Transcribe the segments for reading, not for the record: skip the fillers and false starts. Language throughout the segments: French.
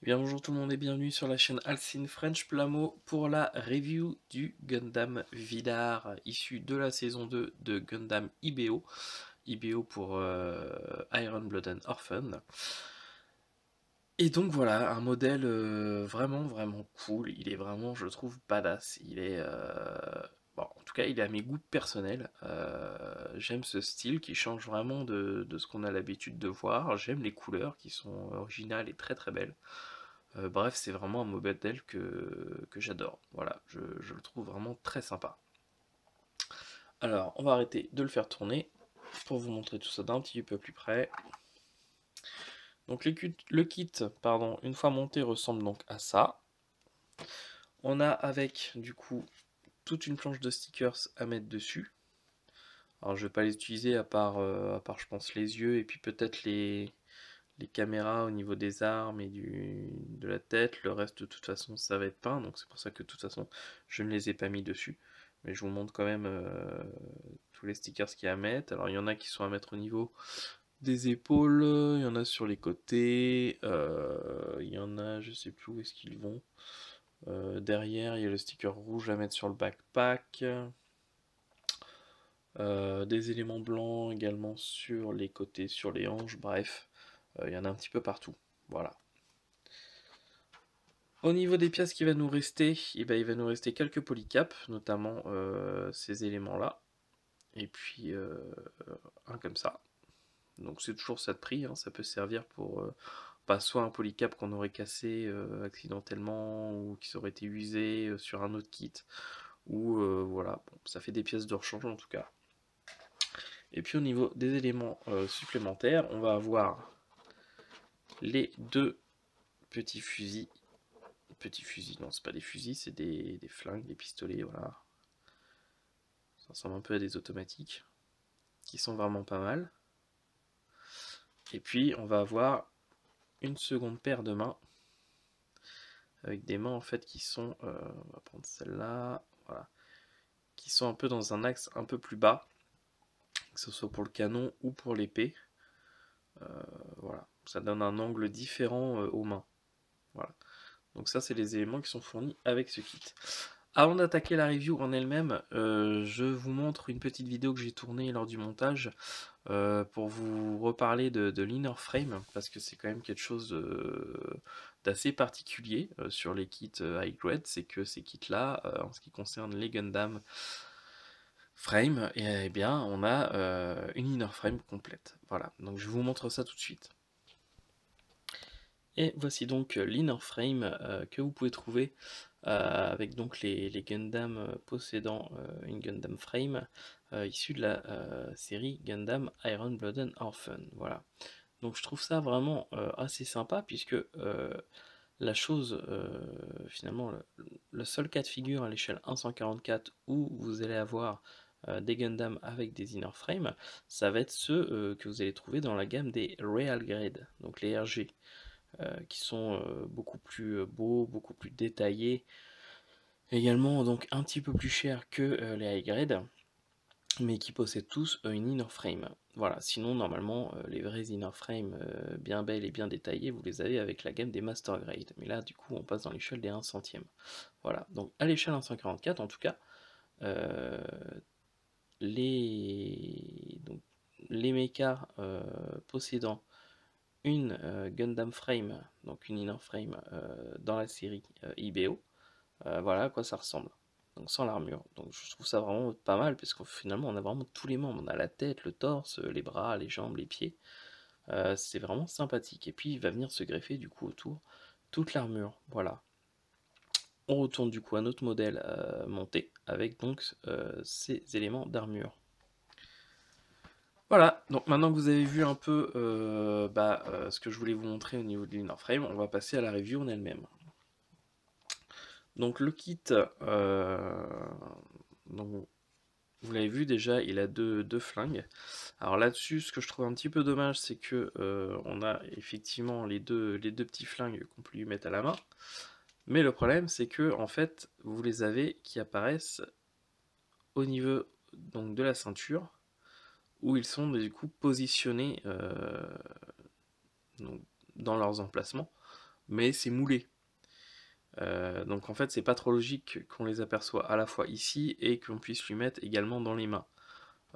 Bien bonjour tout le monde et bienvenue sur la chaîne Alcine French Plamo pour la review du Gundam Vidar issu de la saison 2 de Gundam IBO. IBO pour Iron Blood and Orphan. Et donc voilà, un modèle vraiment cool, il est vraiment, je trouve, badass. Il est... bon, en tout cas, il est à mes goûts personnels. J'aime ce style qui change vraiment de ce qu'on a l'habitude de voir. J'aime les couleurs qui sont originales et très belles. Bref, c'est vraiment un modèle que j'adore. Voilà, je le trouve vraiment très sympa. Alors, on va arrêter de le faire tourner pour vous montrer tout ça d'un petit peu plus près. Donc le kit, pardon, une fois monté, ressemble donc à ça. On a avec, du coup, toute une planche de stickers à mettre dessus. Alors, je vais pas les utiliser à part je pense, les yeux et puis peut-être les caméras au niveau des armes et de la tête. Le reste, de toute façon, ça va être peint. Donc, c'est pour ça que, de toute façon, je ne les ai pas mis dessus. Mais je vous montre quand même tous les stickers qu'il y a à mettre. Alors, il y en a qui sont à mettre au niveau des épaules, il y en a sur les côtés, il y en a, je sais plus où est-ce qu'ils vont. Derrière, il y a le sticker rouge à mettre sur le backpack. Des éléments blancs également sur les côtés, sur les hanches, bref, il y en a un petit peu partout. Voilà. Au niveau des pièces qui va nous rester, eh ben, il va nous rester quelques polycaps, notamment ces éléments-là. Et puis un comme ça. Donc c'est toujours ça de prix, hein. Ça peut servir pour pas soit un polycap qu'on aurait cassé accidentellement ou qui aurait été usé sur un autre kit, ou voilà, bon, ça fait des pièces de rechange en tout cas. Et puis au niveau des éléments supplémentaires, on va avoir les deux petits fusils. Petits fusils, non c'est pas des fusils, c'est des flingues, des pistolets, voilà. Ça ressemble un peu à des automatiques, qui sont vraiment pas mal. Et puis on va avoir une seconde paire de mains, avec des mains en fait qui sont, on va prendre celle-là, voilà, qui sont un peu dans un axe un peu plus bas, que ce soit pour le canon ou pour l'épée. Voilà, ça donne un angle différent aux mains. Voilà. Donc ça, c'est les éléments qui sont fournis avec ce kit. Avant d'attaquer la review en elle-même, je vous montre une petite vidéo que j'ai tournée lors du montage pour vous reparler de l'inner frame, parce que c'est quand même quelque chose d'assez particulier sur les kits high grade, c'est que ces kits-là, en ce qui concerne les Gundam frame, eh bien, on a une inner frame complète. Voilà, donc je vous montre ça tout de suite. Et voici donc l'inner frame que vous pouvez trouver avec donc les Gundam possédant une Gundam frame issue de la série Gundam Iron Blood and Orphan. Voilà. Donc je trouve ça vraiment assez sympa puisque la chose, finalement, le seul cas de figure à l'échelle 1/144 où vous allez avoir des Gundam avec des inner frames, ça va être ceux que vous allez trouver dans la gamme des Real Grade, donc les RG. Qui sont beaucoup plus beaux, beaucoup plus détaillés, également donc un petit peu plus chers que les high grade, mais qui possèdent tous une inner frame. Voilà, sinon normalement les vrais inner frame bien belles et bien détaillées, vous les avez avec la gamme des master grade, mais là du coup on passe dans l'échelle des 1 centième. Voilà, donc à l'échelle 1/144 en tout cas, euh, donc, les mechas possédant une Gundam Frame, donc une inner frame dans la série IBO. Voilà à quoi ça ressemble. Donc sans l'armure. Donc je trouve ça vraiment pas mal parce que finalement on a vraiment tous les membres. On a la tête, le torse, les bras, les jambes, les pieds. C'est vraiment sympathique. Et puis il va venir se greffer du coup autour toute l'armure. Voilà. On retourne du coup à notre modèle monté avec donc ces éléments d'armure. Voilà, donc maintenant que vous avez vu un peu ce que je voulais vous montrer au niveau de l'inner frame, on va passer à la review en elle-même. Donc le kit, donc, vous l'avez vu déjà, il a deux flingues. Alors là-dessus, ce que je trouve un petit peu dommage, c'est que on a effectivement les deux petits flingues qu'on peut lui mettre à la main. Mais le problème, c'est que en fait, vous les avez qui apparaissent au niveau donc, de la ceinture, où ils sont du coup positionnés donc, dans leurs emplacements. mais c'est moulé. Donc en fait, c'est pas trop logique qu'on les aperçoit à la fois ici et qu'on puisse lui mettre également dans les mains.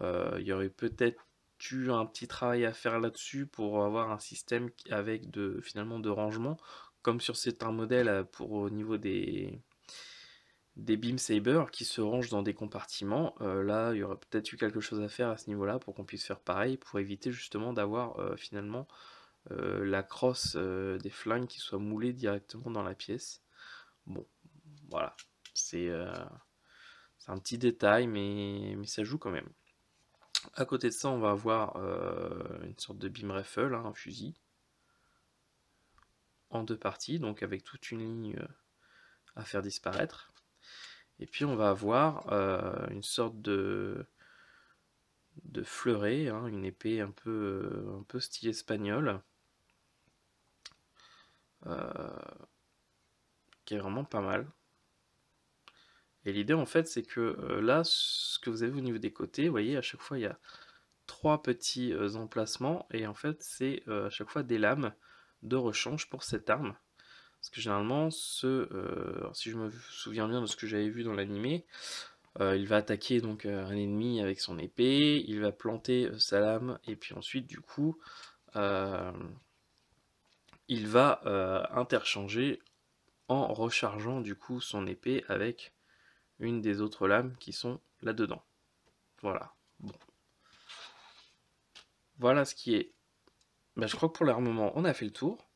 Il y aurait peut-être eu un petit travail à faire là-dessus pour avoir un système avec finalement de rangement, comme sur certains modèles pour au niveau des Beam Saber qui se rangent dans des compartiments. Là, il y aurait peut-être eu quelque chose à faire à ce niveau-là pour qu'on puisse faire pareil, pour éviter justement d'avoir finalement la crosse des flingues qui soit moulée directement dans la pièce. Bon, voilà, c'est un petit détail, mais ça joue quand même. À côté de ça, on va avoir une sorte de beam rifle, hein, un fusil, en deux parties, donc avec toute une ligne à faire disparaître. Et puis on va avoir une sorte de fleuret, hein, une épée un peu style espagnol, qui est vraiment pas mal. Et l'idée en fait c'est que là, ce que vous avez au niveau des côtés, vous voyez à chaque fois il y a trois petits emplacements, et en fait c'est à chaque fois des lames de rechange pour cette arme. Parce que généralement, si je me souviens bien de ce que j'avais vu dans l'animé, il va attaquer donc un ennemi avec son épée, il va planter sa lame, et puis ensuite du coup, il va interchanger en rechargeant du coup son épée avec une des autres lames qui sont là-dedans. Voilà. Bon. Voilà ce qui est. Bah, je crois que pour l'armement, on a fait le tour.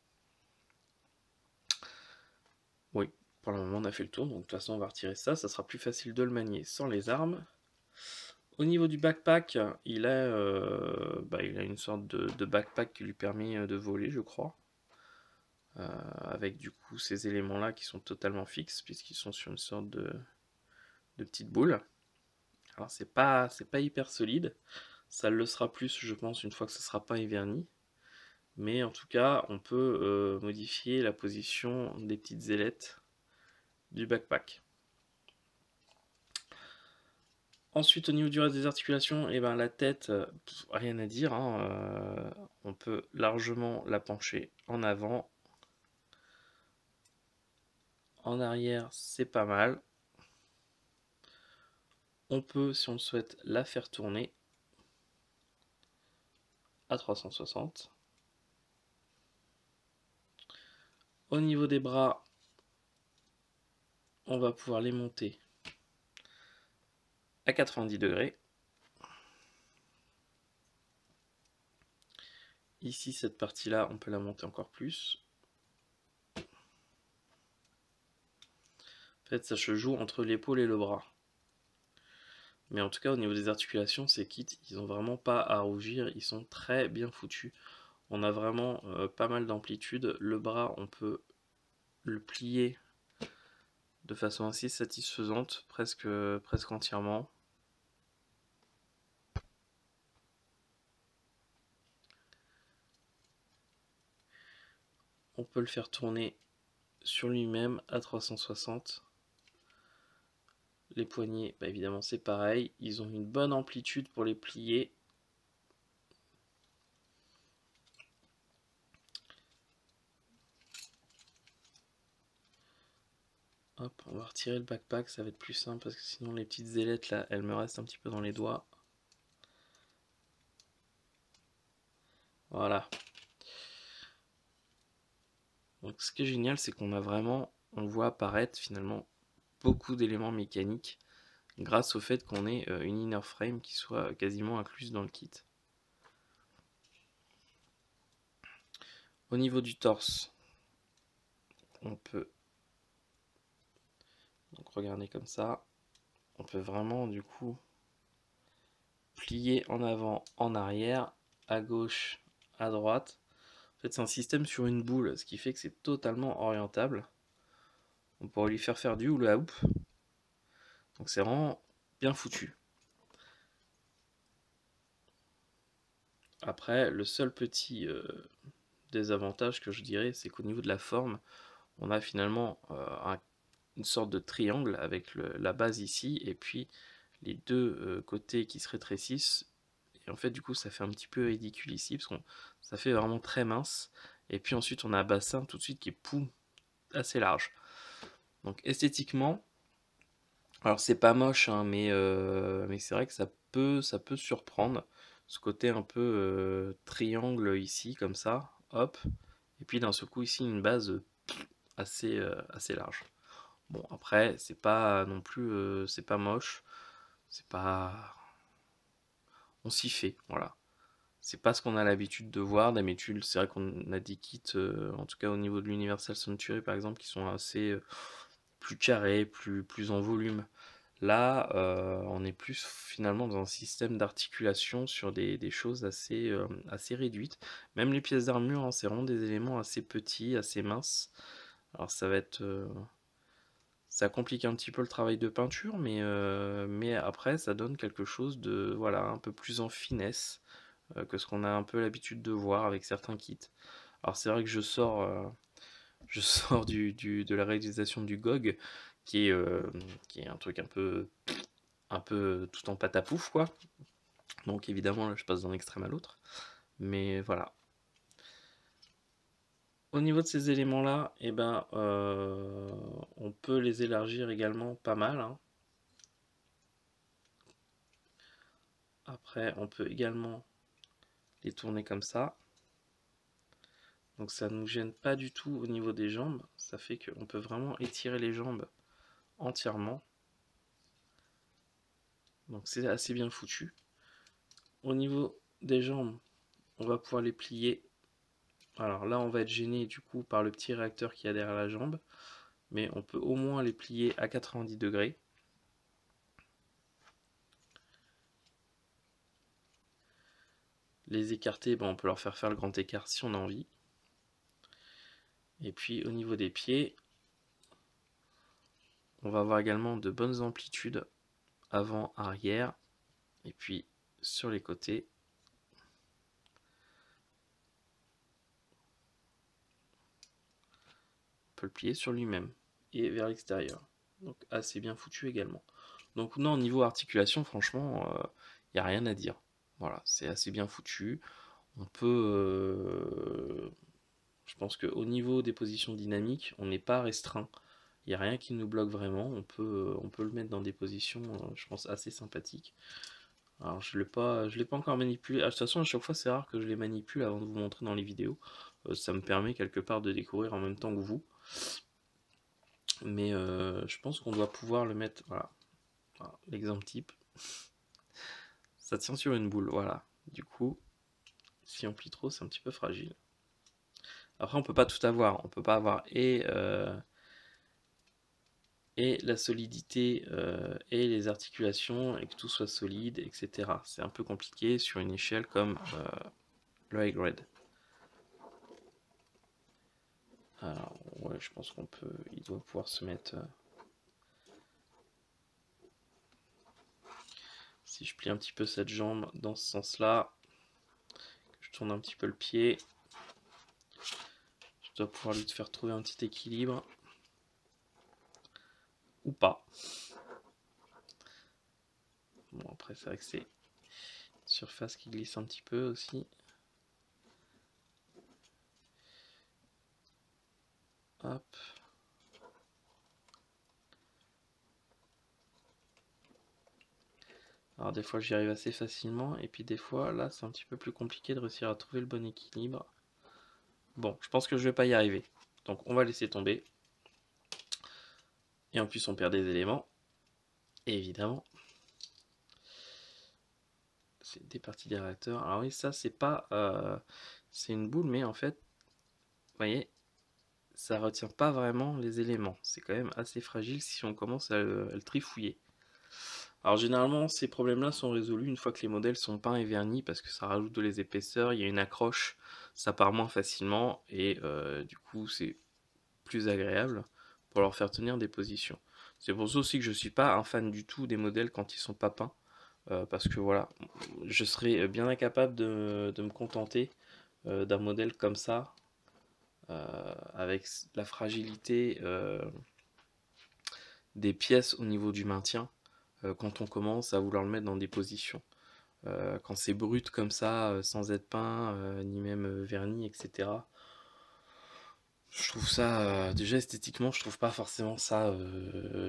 Oui, pour le moment, on a fait le tour. Donc de toute façon, on va retirer ça. Ça sera plus facile de le manier sans les armes. Au niveau du backpack, il a une sorte de backpack qui lui permet de voler, je crois. Avec du coup ces éléments-là qui sont totalement fixes, puisqu'ils sont sur une sorte de petite boule. Alors c'est pas hyper solide. Ça le sera plus, je pense, une fois que ça sera peint et verni. Mais en tout cas, on peut modifier la position des petites ailettes du backpack. Ensuite, au niveau du reste des articulations, et ben, la tête, rien à dire, hein, on peut largement la pencher en avant. En arrière, c'est pas mal. On peut, si on le souhaite, la faire tourner à 360. Au niveau des bras, on va pouvoir les monter à 90 degrés. Ici, cette partie-là, on peut la monter encore plus. En fait, ça se joue entre l'épaule et le bras. Mais en tout cas, au niveau des articulations, ces kits, ils n'ont vraiment pas à rougir. Ils sont très bien foutus. On a vraiment pas mal d'amplitude. Le bras, on peut le plier de façon assez satisfaisante, presque entièrement. On peut le faire tourner sur lui-même à 360. Les poignets, bah évidemment c'est pareil, ils ont une bonne amplitude pour les plier. Hop, on va retirer le backpack, ça va être plus simple parce que sinon les petites ailettes là, elles me restent un petit peu dans les doigts. Voilà. Donc ce qui est génial, c'est qu'on a vraiment, on voit apparaître finalement beaucoup d'éléments mécaniques grâce au fait qu'on ait une inner frame qui soit quasiment incluse dans le kit. Au niveau du torse, on peut donc regarder comme ça. On peut vraiment du coup plier en avant, en arrière, à gauche, à droite. En fait, c'est un système sur une boule, ce qui fait que c'est totalement orientable. On pourrait lui faire du hula hoop. Donc c'est vraiment bien foutu. Après, le seul petit désavantage que je dirais, c'est qu'au niveau de la forme, on a finalement une sorte de triangle avec la base ici, et puis les deux côtés qui se rétrécissent. Et en fait, du coup, ça fait un petit peu ridicule ici, parce que ça fait vraiment très mince. Et puis ensuite on a un bassin tout de suite qui est assez large. Donc esthétiquement, alors c'est pas moche, hein, mais c'est vrai que ça peut surprendre. Ce côté un peu triangle ici, comme ça, hop. Et puis d'un seul coup ici une base assez large. Bon après, c'est pas non plus, c'est pas moche. C'est pas... On s'y fait, voilà. C'est pas ce qu'on a l'habitude de voir. D'habitude, c'est vrai qu'on a des kits, en tout cas au niveau de l'Universal Century par exemple, qui sont assez plus carrés, plus en volume. Là, on est plus finalement dans un système d'articulation sur des choses assez réduites. Même les pièces d'armure, hein, c'est vraiment des éléments assez petits, assez minces. Alors ça va être... ça complique un petit peu le travail de peinture, mais après ça donne quelque chose de voilà, un peu plus en finesse que ce qu'on a un peu l'habitude de voir avec certains kits. Alors c'est vrai que je sors de la réalisation du GOG, qui est, euh, qui est un truc un peu tout en pâte à pouf, quoi. Donc évidemment, là, je passe d'un extrême à l'autre. Mais voilà. Au niveau de ces éléments-là, eh ben, on peut les élargir également pas mal, hein. Après, on peut également les tourner comme ça. Donc ça ne nous gêne pas du tout au niveau des jambes. Ça fait qu'on peut vraiment étirer les jambes entièrement. Donc c'est assez bien foutu. Au niveau des jambes, on va pouvoir les plier. Alors là, on va être gêné du coup par le petit réacteur qu'il y a derrière la jambe. Mais on peut au moins les plier à 90 degrés. Les écarter, ben, on peut leur faire le grand écart si on a envie. Et puis au niveau des pieds, on va avoir également de bonnes amplitudes avant, arrière, et puis sur les côtés. On peut le plier sur lui-même et vers l'extérieur. Donc assez bien foutu également. Donc non, au niveau articulation, franchement, il n'y a rien à dire. Voilà, c'est assez bien foutu. On peut... je pense qu'au niveau des positions dynamiques, on n'est pas restreint. Il n'y a rien qui nous bloque vraiment. On peut le mettre dans des positions, je pense, assez sympathiques. Alors je l'ai pas encore manipulé. Ah, de toute façon, à chaque fois, c'est rare que je les manipule avant de vous montrer dans les vidéos. Ça me permet quelque part de découvrir en même temps que vous. Mais je pense qu'on doit pouvoir le mettre. Voilà, voilà, l'exemple type. Ça tient sur une boule, voilà. Du coup, si on plie trop, c'est un petit peu fragile. Après, on peut pas tout avoir. On peut pas avoir et la solidité et les articulations et que tout soit solide, etc. C'est un peu compliqué sur une échelle comme le high grade. Alors, ouais, je pense qu'on peut. Il doit pouvoir se mettre. Si je plie un petit peu cette jambe dans ce sens-là, je tourne un petit peu le pied, je dois pouvoir lui faire trouver un petit équilibre. Ou pas. Bon, après, c'est vrai que c'est une surface qui glisse un petit peu aussi. Hop. Alors des fois j'y arrive assez facilement et puis des fois là c'est un petit peu plus compliqué de réussir à trouver le bon équilibre. Bon, je pense que je vais pas y arriver. Donc on va laisser tomber. Et en plus on perd des éléments. Et évidemment, c'est des parties des réacteurs. Alors oui, ça c'est pas... c'est une boule mais en fait, vous voyez, ça retient pas vraiment les éléments. C'est quand même assez fragile si on commence à le trifouiller. Alors généralement, ces problèmes-là sont résolus une fois que les modèles sont peints et vernis parce que ça rajoute de les épaisseurs, il y a une accroche, ça part moins facilement et du coup c'est plus agréable pour leur faire tenir des positions. C'est pour ça aussi que je suis pas un fan du tout des modèles quand ils sont pas peints parce que voilà, je serais bien incapable de me contenter d'un modèle comme ça avec la fragilité des pièces au niveau du maintien quand on commence à vouloir le mettre dans des positions. Quand c'est brut comme ça, sans être peint, ni même verni, etc. Je trouve ça, déjà esthétiquement, je trouve pas forcément ça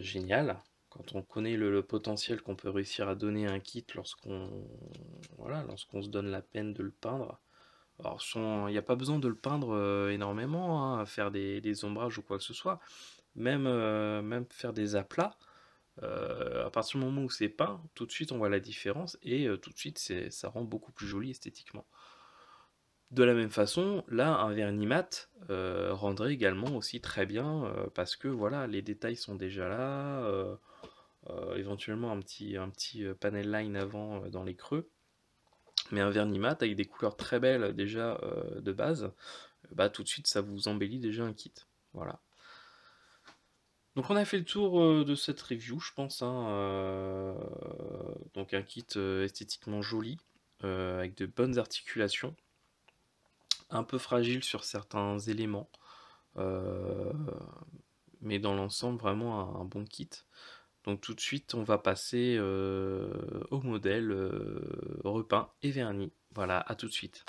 génial. Quand on connaît le potentiel qu'on peut réussir à donner à un kit voilà, lorsqu'on se donne la peine de le peindre. Alors, il n'y a pas besoin de le peindre énormément, hein, à faire des ombrages ou quoi que ce soit. Même faire des aplats, à partir du moment où c'est peint, tout de suite on voit la différence et tout de suite ça rend beaucoup plus joli esthétiquement. De la même façon, là, un vernis mat rendrait également aussi très bien parce que voilà, les détails sont déjà là, éventuellement un petit panel line avant dans les creux, mais un vernis mat avec des couleurs très belles déjà de base, bah tout de suite ça vous embellit déjà un kit. Voilà. Donc on a fait le tour de cette review, je pense, hein, donc un kit esthétiquement joli, avec de bonnes articulations, un peu fragile sur certains éléments, euh, mais dans l'ensemble vraiment un bon kit. Donc tout de suite on va passer au modèle repeint et verni. Voilà, à tout de suite.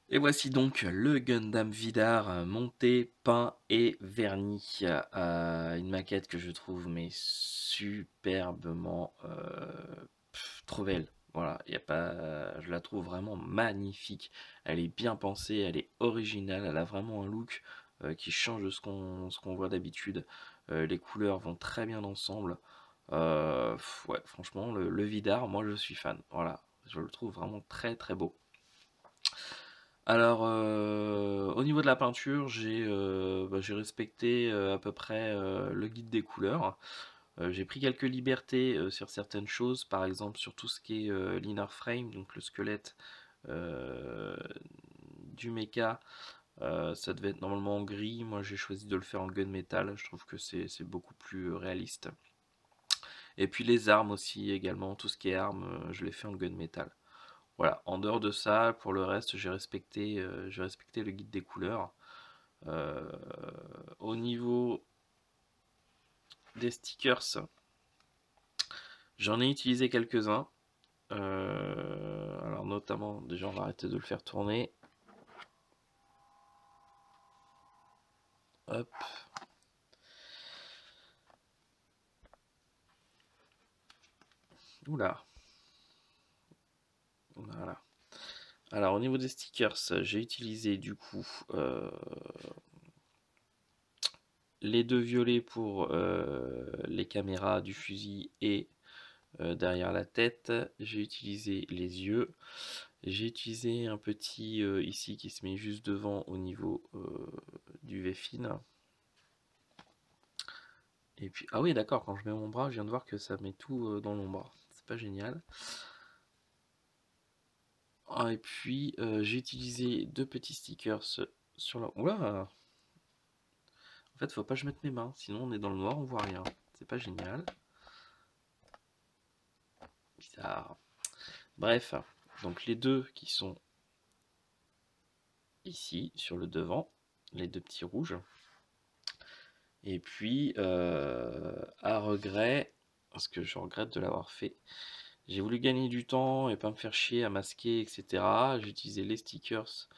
Et voici donc le Gundam Vidar monté, peint et verni. Une maquette que je trouve mais superbement trop belle. Voilà, y a pas, je la trouve vraiment magnifique. Elle est bien pensée, elle est originale, elle a vraiment un look qui change de ce qu'on voit d'habitude. Les couleurs vont très bien ensemble. Ouais, franchement, le Vidar, moi je suis fan. Voilà, je le trouve vraiment très très beau. Alors, au niveau de la peinture, j'ai respecté à peu près le guide des couleurs. J'ai pris quelques libertés sur certaines choses, par exemple sur tout ce qui est l'inner frame, donc le squelette euh, du mecha. Ça devait être normalement en gris. Moi, j'ai choisi de le faire en gunmetal. Je trouve que c'est beaucoup plus réaliste. Et puis les armes aussi, également, tout ce qui est armes, je l'ai fait en gunmetal. Voilà, en dehors de ça, pour le reste, j'ai respecté le guide des couleurs. Euh, Au niveau des stickers, j'en ai utilisé quelques-uns. Alors notamment, déjà on va arrêter de le faire tourner. Hop. Oula. Voilà. Alors au niveau des stickers, j'ai utilisé du coup les deux violets pour les caméras du fusil et derrière la tête. J'ai utilisé les yeux. J'ai utilisé un petit ici qui se met juste devant au niveau du V-fin. Et puis, ah oui, d'accord, quand je mets mon bras, je viens de voir que ça met tout dans l'ombre. C'est pas génial. Ah, et puis, j'ai utilisé deux petits stickers sur la... Oula! En fait, faut pas que je mette mes mains, sinon on est dans le noir, on voit rien. C'est pas génial. Bizarre. Bref, donc les deux qui sont ici, sur le devant, les deux petits rouges. Et puis, à regret, parce que je regrette de l'avoir fait, j'ai voulu gagner du temps et pas me faire chier à masquer, etc. J'ai utilisé les stickers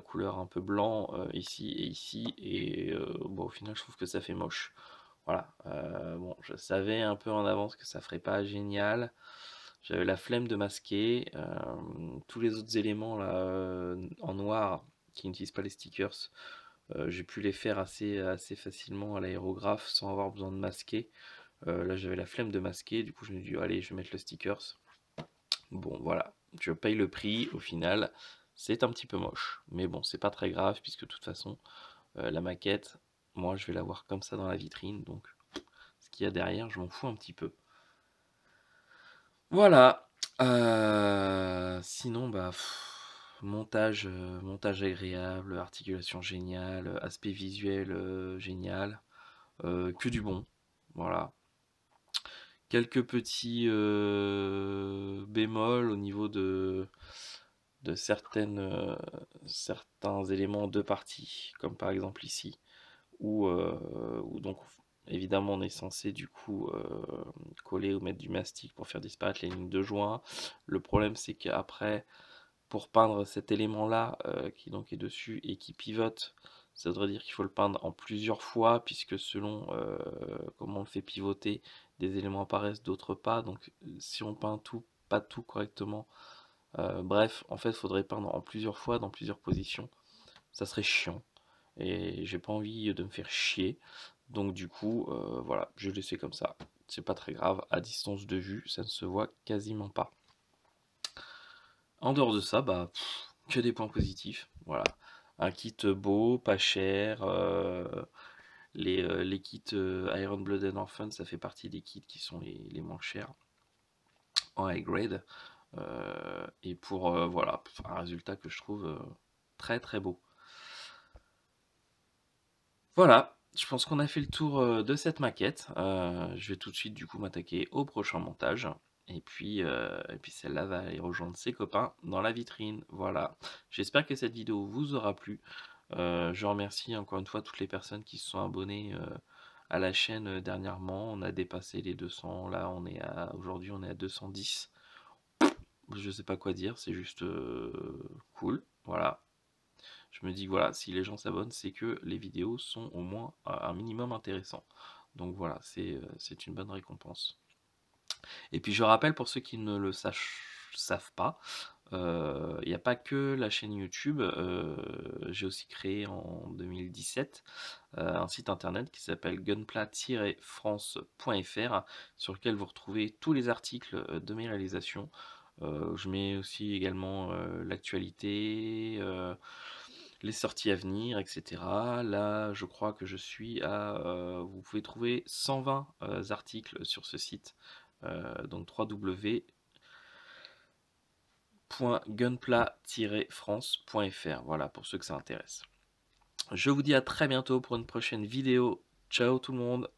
couleur un peu blanc ici et ici, et bon, au final, je trouve que ça fait moche. Voilà, bon, je savais un peu en avance que ça ferait pas génial. J'avais la flemme de masquer. Tous les autres éléments là, en noir qui n'utilisent pas les stickers, j'ai pu les faire assez facilement à l'aérographe sans avoir besoin de masquer. Là, j'avais la flemme de masquer, du coup, je me suis dit, allez, je vais mettre le stickers. Bon, voilà, je paye le prix au final. C'est un petit peu moche, mais bon, c'est pas très grave puisque de toute façon, la maquette, moi, je vais la voir comme ça dans la vitrine, donc ce qu'il y a derrière, je m'en fous un petit peu. Voilà. Sinon, bah, montage agréable, articulation géniale, aspect visuel génial, que du bon. Voilà. Quelques petits bémols au niveau de certains éléments de partie, comme par exemple ici, où donc évidemment on est censé du coup coller ou mettre du mastic pour faire disparaître les lignes de joint. Le problème c'est qu'après pour peindre cet élément-là qui donc est dessus et qui pivote, ça voudrait dire qu'il faut le peindre en plusieurs fois, puisque selon comment on le fait pivoter, des éléments apparaissent, d'autres pas. Donc si on peint tout, pas tout correctement, bref, en fait, il faudrait peindre en plusieurs fois, dans plusieurs positions. Ça serait chiant. Et j'ai pas envie de me faire chier. Donc du coup, voilà, je le laissais comme ça. C'est pas très grave, à distance de vue, ça ne se voit quasiment pas. En dehors de ça, bah, que des points positifs. Voilà. Un kit beau, pas cher. Les kits Iron Blood and Orphan, ça fait partie des kits qui sont les moins chers en high grade. Et pour voilà, un résultat que je trouve très très beau. Voilà, je pense qu'on a fait le tour de cette maquette. Je vais tout de suite du coup m'attaquer au prochain montage. Et puis celle-là va aller rejoindre ses copains dans la vitrine. Voilà. J'espère que cette vidéo vous aura plu. Je remercie encore une fois toutes les personnes qui se sont abonnées à la chaîne dernièrement. On a dépassé les 200. Là, aujourd'hui, on est à 210. Je sais pas quoi dire, c'est juste cool. Voilà. Je me dis que voilà, si les gens s'abonnent, c'est que les vidéos sont au moins un minimum intéressantes. Donc voilà, c'est une bonne récompense. Et puis je rappelle pour ceux qui ne le savent pas, il n'y a pas que la chaîne YouTube. J'ai aussi créé en 2017 un site internet qui s'appelle gunpla-france.fr, sur lequel vous retrouvez tous les articles de mes réalisations. Je mets aussi également l'actualité, les sorties à venir, etc. Là, je crois que je suis à... vous pouvez trouver 120 articles sur ce site. Donc www.gunpla-france.fr. Voilà, pour ceux que ça intéresse. Je vous dis à très bientôt pour une prochaine vidéo. Ciao tout le monde!